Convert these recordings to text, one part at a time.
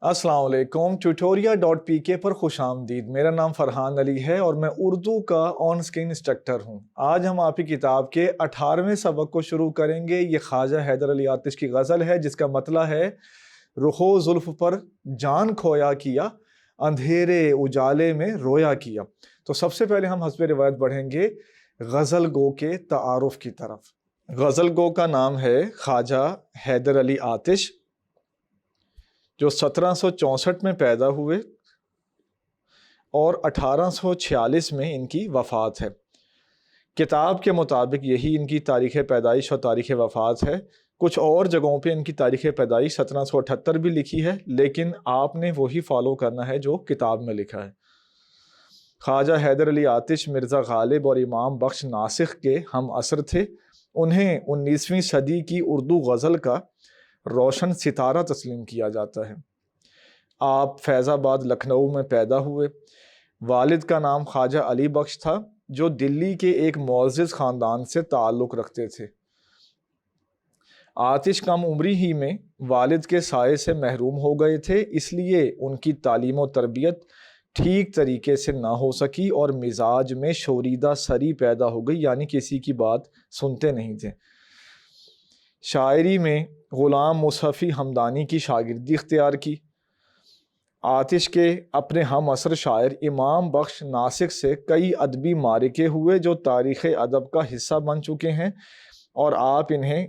अस्सलाम वालेकुम। tutoria.pk पर खुश आमदीद। मेरा नाम फरहान अली है और मैं उर्दू का ऑन स्क्रीन इंस्ट्रक्टर हूँ। आज हम आपकी किताब के 18वें सबक को शुरू करेंगे। ये ख्वाजा हैदर अली आतिश की गज़ल है जिसका मतलब है रुखो जुल्फ पर जान खोया किया, अंधेरे उजाले में रोया किया। तो सबसे पहले हम हस्बे रिवायत बढ़ेंगे गज़ल गो के तारुफ की तरफ। गज़ल गो का नाम है ख्वाजा हैदर अली आतिश, जो 1764 में पैदा हुए और 1846 में इनकी वफ़ात है। किताब के मुताबिक यही इनकी तारीख़ पैदाइश और तारीख़ वफ़ात है। कुछ और जगहों पे इनकी तारीख़ पैदाइश 1778 भी लिखी है, लेकिन आपने वही फॉलो करना है जो किताब में लिखा है। ख्वाजा हैदर अली आतिश मिर्ज़ा गालिब और इमाम बख्श नासिख के हम असर थे। उन्हें 19वीं सदी की उर्दू गज़ल का रोशन सितारा तस्लीम किया जाता है। आप फैज़ाबाद लखनऊ में पैदा हुए। वालिद का नाम ख्वाजा अली बख्श था, जो दिल्ली के एक मुअज़्ज़िज़ ख़ानदान से ताल्लुक़ रखते थे। आतिश कम उम्री ही में वालिद के साये से महरूम हो गए थे, इसलिए उनकी तालीम और तरबियत ठीक तरीके से ना हो सकी और मिजाज में शोरीदा सरी पैदा हो गई, यानी किसी की बात सुनते नहीं थे। शायरी में ग़ुलाम मुसफ़ी हमदानी की शागिर्दी इख्तियार की। आतिश के अपने हम असर शायर इमाम बख्श नासिक से कई अदबी मारिके हुए जो तारीख़ अदब का हिस्सा बन चुके हैं, और आप इन्हें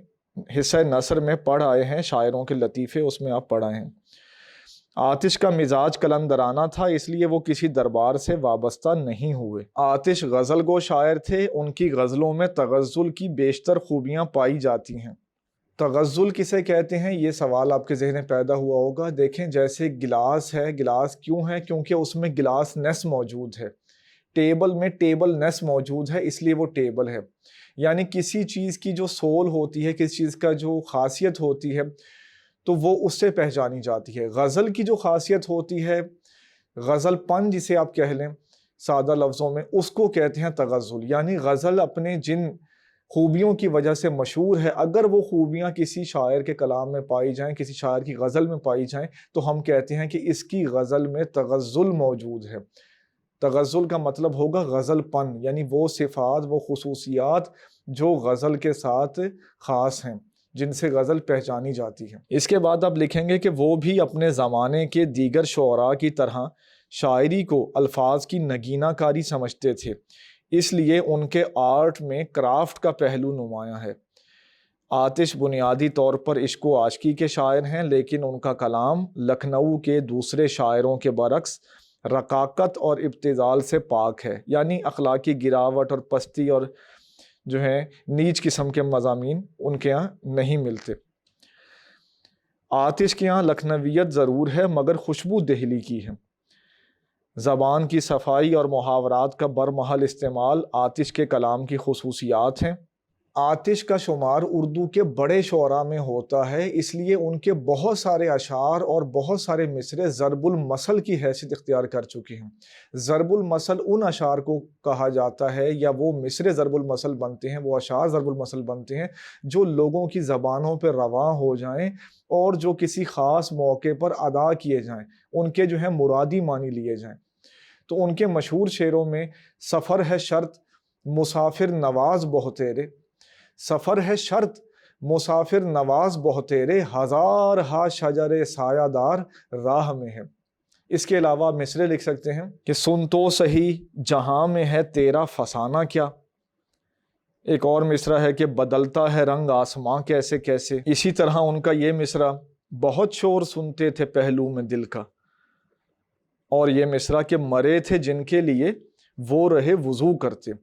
हिस्सा नसर में पढ़ आए हैं। शायरों के लतीफ़े उसमें आप पढ़ आए हैं। आतिश का मिजाज कलंदराना था, इसलिए वो किसी दरबार से वाबस्ता नहीं हुए। आतिश गज़ल गो शायर थे। उनकी गज़लों में तगज़्ज़ुल की बेशतर खूबियाँ पाई जाती हैं। तगज़्ज़ुल किसे कहते हैं, ये सवाल आपके ज़हन में पैदा हुआ होगा। देखें, जैसे गिलास है, गिलास क्यों है? क्योंकि उसमें गिलास नेस मौजूद है। टेबल में टेबल नेस मौजूद है, इसलिए वो टेबल है। यानी किसी चीज़ की जो सोल होती है, किसी चीज़ का जो खासियत होती है, तो वो उससे पहचानी जाती है। गज़ल की जो खासियत होती है, गज़लपन जिसे आप कह लें सादा लफ्ज़ों में, उसको कहते हैं तगज़्ज़ुल। यानी गज़ल अपने जिन खूबियों की वजह से मशहूर है, अगर वो खूबियाँ किसी शायर के कलाम में पाई जाएं, किसी शायर की गज़ल में पाई जाएं, तो हम कहते हैं कि इसकी गज़ल में तगज़्ज़ुल मौजूद है। तगज़्ज़ुल का मतलब होगा गज़लपन, यानी वो सिफ़ात, वो खुसूसियात जो गज़ल के साथ ख़ास हैं, जिनसे गज़ल पहचानी जाती है। इसके बाद आप लिखेंगे कि वो भी अपने ज़माने के दीगर शुअरा की तरह शायरी को अल्फाज की नगीनाकारी समझते थे, इसलिए उनके आर्ट में क्राफ्ट का पहलू नुमायां है। आतिश बुनियादी तौर पर इश्क व आशिकी के शायर हैं, लेकिन उनका कलाम लखनऊ के दूसरे शायरों के बरक्स रकाकत और इब्तिज़ाल से पाक है। यानी अखलाकी गिरावट और पस्ती और जो है नीच किस्म के मज़ामीन उनके यहाँ नहीं मिलते। आतिश के यहाँ लखनवियत ज़रूर है, मगर खुशबू दिल्ली की है। ज़बान की सफाई और मुहावरात का बरमहल इस्तेमाल आतिश के कलाम की खुसूसियात हैं। आतिश का शुमार उर्दू के बड़े शुअरा में होता है, इसलिए उनके बहुत सारे अशार और बहुत सारे मिसरे ज़रबुल मसल की हैसियत इख्तियार कर चुके हैं। ज़रबुल मसल उन अशार को कहा जाता है, या वो मिसरे ज़रबुल मसल बनते हैं, वो अशार ज़रबुल मसल बनते हैं जो लोगों की ज़बानों पर रवां हो जाएं और जो किसी ख़ास मौके पर अदा किए जाएं, उनके जो है मुरादी मानी लिए जाएं। तो उनके मशहूर शेरों में सफ़र है शर्त मुसाफिर नवाज बहुतेरे, सफ़र है शर्त मुसाफिर नवाज बहुतेरे, हज़ार हा शजरे सायादार राह में है। इसके अलावा मिसरे लिख सकते हैं कि सुन तो सही जहां में है तेरा फसाना क्या। एक और मिसरा है कि बदलता है रंग आसमां कैसे कैसे। इसी तरह उनका ये मिसरा, बहुत शोर सुनते थे पहलू में दिल का, और ये मिसरा के मरे थे जिनके लिए वो रहे वुजू करते।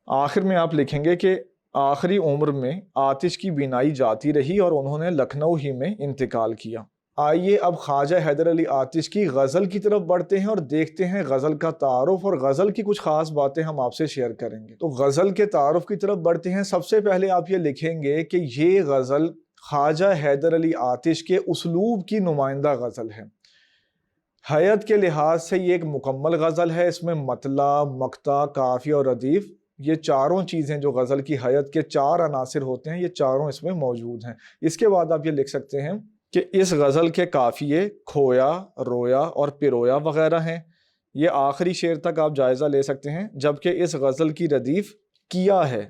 आखिर में आप लिखेंगे कि आखिरी उम्र में आतिश की बीनाई जाती रही और उन्होंने लखनऊ ही में इंतकाल किया। आइए अब ख्वाजा हैदर अली आतिश की गज़ल की तरफ बढ़ते हैं और देखते हैं गज़ल का तारुफ, और गज़ल की कुछ ख़ास बातें हम आपसे शेयर करेंगे। तो गज़ल के तारुफ की तरफ बढ़ते हैं। सबसे पहले आप ये लिखेंगे कि ये गज़ल ख्वाजा हैदर अली आतिश के उसलूब की नुमाइंदा गज़ल है। हैयत के लिहाज से ये एक मुकम्मल गज़ल है। इसमें मतला, मक्ता, काफ़िया और रदीफ़, ये चारों चीज़ें जो गज़ल की हैयत के चार अनासिर होते हैं, ये चारों इसमें मौजूद हैं। इसके बाद आप ये लिख सकते हैं کہ اس غزل کے قافیے کھویا، رویا اور پرویا وغیرہ ہیں۔ یہ آخری شعر تک آپ جائزہ لے سکتے ہیں، جبکہ اس غزل کی ردیف کیا ہے۔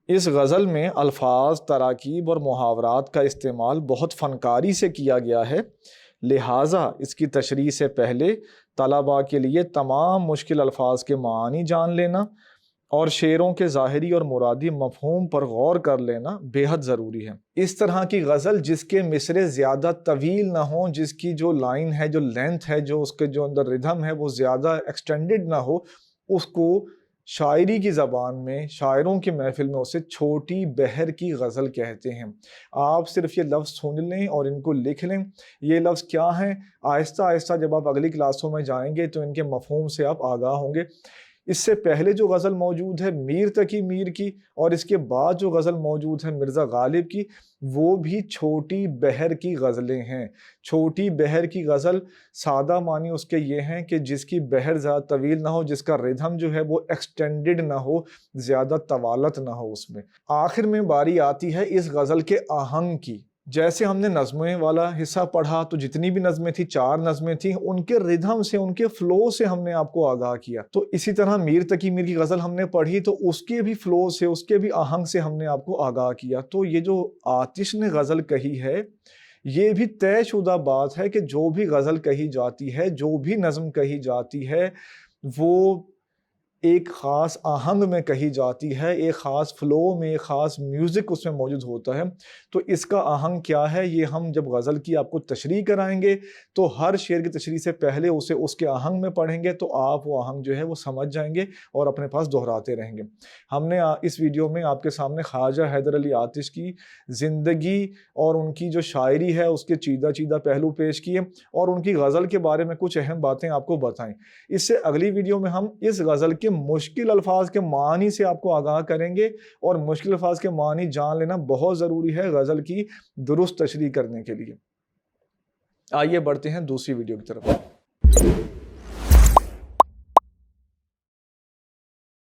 اس غزل میں الفاظ، تراکیب اور محاورات کا استعمال بہت فنکاری سے کیا گیا ہے، لہٰذا اس کی تشریح سے پہلے طلباء کے لیے تمام مشکل الفاظ کے معانی جان لینا اور شعروں کے ظاہری اور مرادی مفہوم پر غور کر لینا بے حد ضروری ہے۔ اس طرح کی غزل جس کے مصرے زیادہ طویل نہ ہوں، جس کی جو لائن ہے، جو لینتھ ہے، جو اس کے جو اندر ردھم ہے وہ زیادہ ایکسٹینڈڈ نہ ہو، اس کو شاعری کی زبان میں، شاعروں کی محفل میں اسے چھوٹی بہر کی غزل کہتے ہیں۔ آپ صرف یہ لفظ سن لیں اور ان کو لکھ لیں۔ یہ لفظ کیا ہیں، آہستہ آہستہ جب آپ اگلی کلاسوں میں جائیں گے تو ان کے مفہوم سے آپ آگاہ ہوں گے۔ اس سے پہلے جو غزل موجود ہے میر تقی میر کی، اور اس کے بعد جو غزل موجود ہے مرزا غالب کی، وہ بھی چھوٹی بہر کی غزلیں ہیں۔ چھوٹی بہر کی غزل سادہ معنی اس کے یہ ہیں کہ جس کی بہر زیادہ طویل نہ ہو، جس کا ردھم جو ہے وہ ایکسٹینڈڈ نہ ہو، زیادہ طوالت نہ ہو اس میں۔ آخر میں باری آتی ہے اس غزل کے آہنگ کی۔ جیسے ہم نے نظمیں والا حصہ پڑھا تو جتنی بھی نظمیں تھیں، 4 نظمیں تھیں، ان کے ردھم سے، ان کے فلو سے ہم نے آپ کو آگاہ کیا۔ تو اسی طرح میر تقی میر کی غزل ہم نے پڑھی تو اس کے بھی فلو سے، اس کے بھی آہنگ سے ہم نے آپ کو آگاہ کیا۔ تو یہ جو آتش نے غزل کہی ہے، یہ بھی طے شدہ بات ہے کہ جو بھی غزل کہی جاتی ہے، جو بھی نظم کہی جاتی ہے، وہ ایک خاص آہنگ میں کہی جاتی ہے، ایک خاص فلو میں، ایک خاص میوزک اس میں موجود ہوتا ہے۔ تو اس کا آہنگ کیا ہے، یہ ہم جب غزل کی آپ کو تشریح کرائیں گے تو ہر شعر کی تشریح سے پہلے اسے اس کے آہنگ میں پڑھیں گے تو آپ وہ آہنگ جو ہے وہ سمجھ جائیں گے اور اپنے پاس دہراتے رہیں گے۔ ہم نے اس ویڈیو میں آپ کے سامنے خواجہ حیدر علی آتش کی زندگی اور ان کی جو شاعری ہے اس کے چیدہ چیدہ پہلو پیش کیے اور ان کی غزل کے بارے میں کچھ اہم باتیں آپ کو بتائیں۔ اس سے اگلی ویڈیو میں ہم اس غزل کے مشکل الفاظ کے معنی سے آپ کو آگاہ کریں گے، اور مشکل الفاظ کے معنی جان لینا بہت ضروری ہے غزل کی درست تشریح کرنے کے لیے۔ آئیے بڑھتے ہیں دوسری ویڈیو کی طرف۔